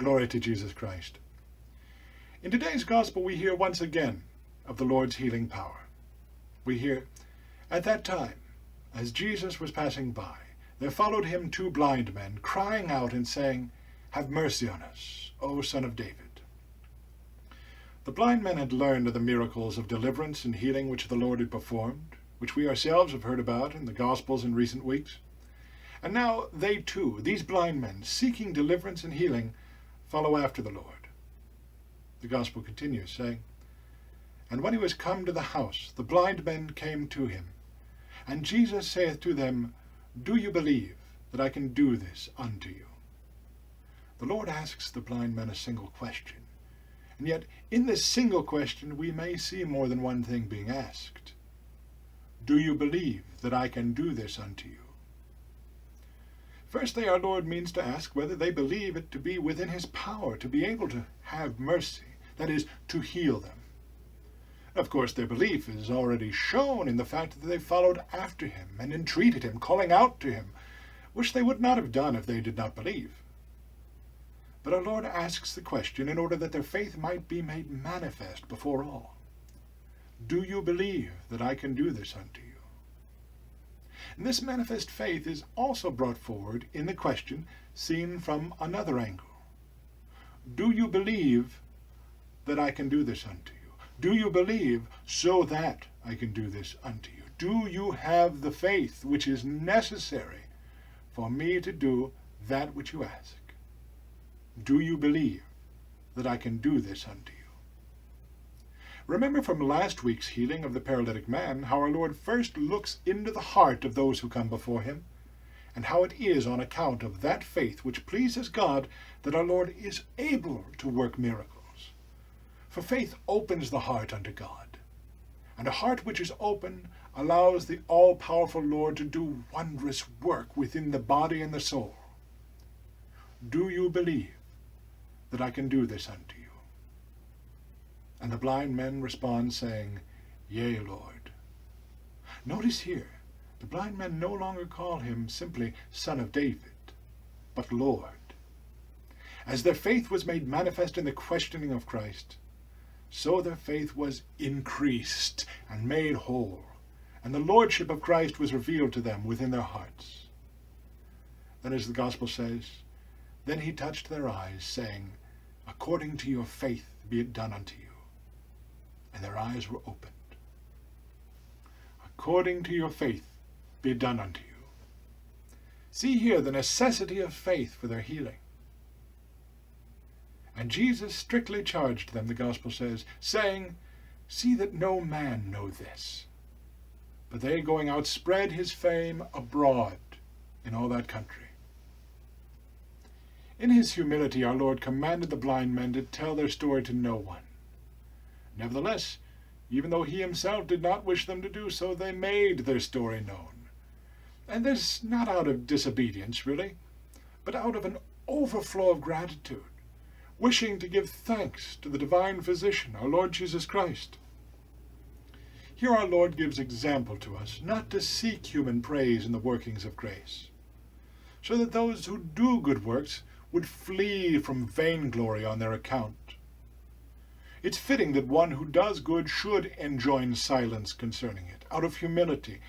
Glory to Jesus Christ. In today's gospel we hear once again of the Lord's healing power. We hear, "At that time, as Jesus was passing by, there followed him 2 blind men, crying out and saying, 'Have mercy on us, O Son of David.'" The blind men had learned of the miracles of deliverance and healing which the Lord had performed, which we ourselves have heard about in the Gospels in recent weeks. And now they too, these blind men, seeking deliverance and healing, follow after the Lord. The Gospel continues, saying, "And when he was come to the house, the blind men came to him. And Jesus saith to them, Do you believe that I can do this unto you?" The Lord asks the blind men a single question. And yet, in this single question, we may see more than one thing being asked. Do you believe that I can do this unto you? Firstly, our Lord means to ask whether they believe it to be within his power to be able to have mercy, that is, to heal them. Of course, their belief is already shown in the fact that they followed after him and entreated him, calling out to him, which they would not have done if they did not believe. But our Lord asks the question in order that their faith might be made manifest before all. Do you believe that I can do this unto you? And this manifest faith is also brought forward in the question seen from another angle. Do you believe that I can do this unto you? Do you believe so that I can do this unto you? Do you have the faith which is necessary for me to do that which you ask? Do you believe that I can do this unto you? Remember from last week's healing of the paralytic man how our Lord first looks into the heart of those who come before him, and how it is on account of that faith which pleases God that our Lord is able to work miracles. For faith opens the heart unto God, and a heart which is open allows the all-powerful Lord to do wondrous work within the body and the soul. Do you believe that I can do this unto you? And the blind men respond saying, Yea, Lord. Notice here, the blind men no longer call him simply Son of David, but Lord. As their faith was made manifest in the questioning of Christ, so their faith was increased and made whole, and the Lordship of Christ was revealed to them within their hearts. Then, as the Gospel says, then he touched their eyes, saying, According to your faith be it done unto you. And their eyes were opened. According to your faith be it done unto you. See here the necessity of faith for their healing. And Jesus strictly charged them, the Gospel says, saying, See that no man know this. But they, going out, spread his fame abroad in all that country. In his humility, our Lord commanded the blind men to tell their story to no one. Nevertheless, even though he himself did not wish them to do so, they made their story known. And this not out of disobedience, really, but out of an overflow of gratitude, wishing to give thanks to the divine physician, our Lord Jesus Christ. Here our Lord gives example to us not to seek human praise in the workings of grace, so that those who do good works would flee from vainglory on their account. It's fitting that one who does good should enjoin silence concerning it, out of humility,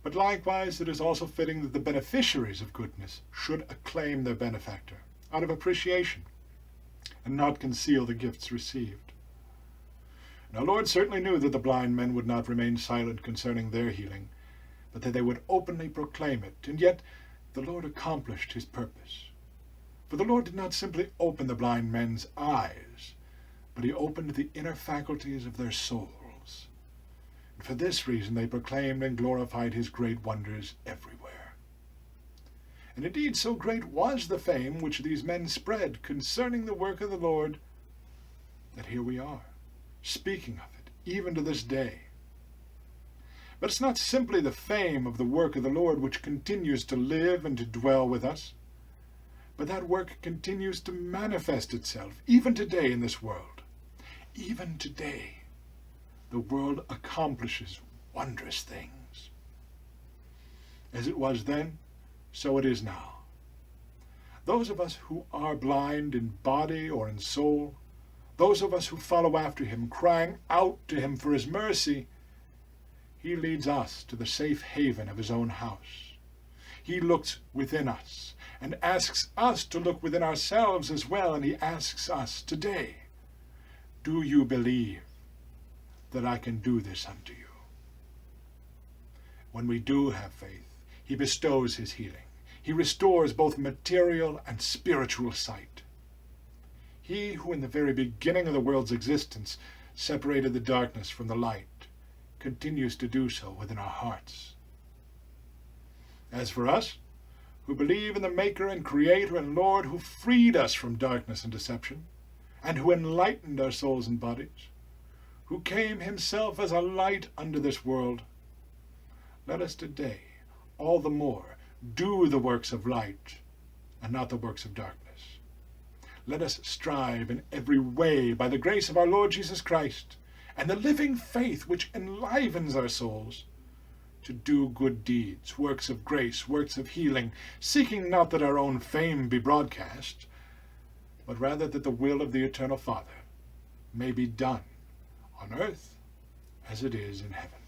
but likewise it is also fitting that the beneficiaries of goodness should acclaim their benefactor, out of appreciation, and not conceal the gifts received. And our Lord certainly knew that the blind men would not remain silent concerning their healing, but that they would openly proclaim it, and yet the Lord accomplished his purpose. For the Lord did not simply open the blind men's eyes, but he opened the inner faculties of their souls. And for this reason they proclaimed and glorified his great wonders everywhere. And indeed so great was the fame which these men spread concerning the work of the Lord, that here we are, speaking of it, even to this day. But it's not simply the fame of the work of the Lord which continues to live and to dwell with us, but that work continues to manifest itself, even today in this world. Even today, the world accomplishes wondrous things. As it was then, so it is now. those of us who are blind in body or in soul, those of us who follow after him, crying out to him for his mercy, he leads us to the safe haven of his own house. He looks within us and asks us to look within ourselves as well, and he asks us today, do you believe that I can do this unto you? When we do have faith, he bestows his healing. He restores both material and spiritual sight. He who in the very beginning of the world's existence separated the darkness from the light continues to do so within our hearts. As for us, who believe in the Maker and Creator and Lord who freed us from darkness and deception, and who enlightened our souls and bodies, who came himself as a light unto this world, let us today all the more do the works of light and not the works of darkness. Let us strive in every way by the grace of our Lord Jesus Christ and the living faith which enlivens our souls to do good deeds, works of grace, works of healing, seeking not that our own fame be broadcast, but rather that the will of the eternal Father may be done on earth as it is in heaven.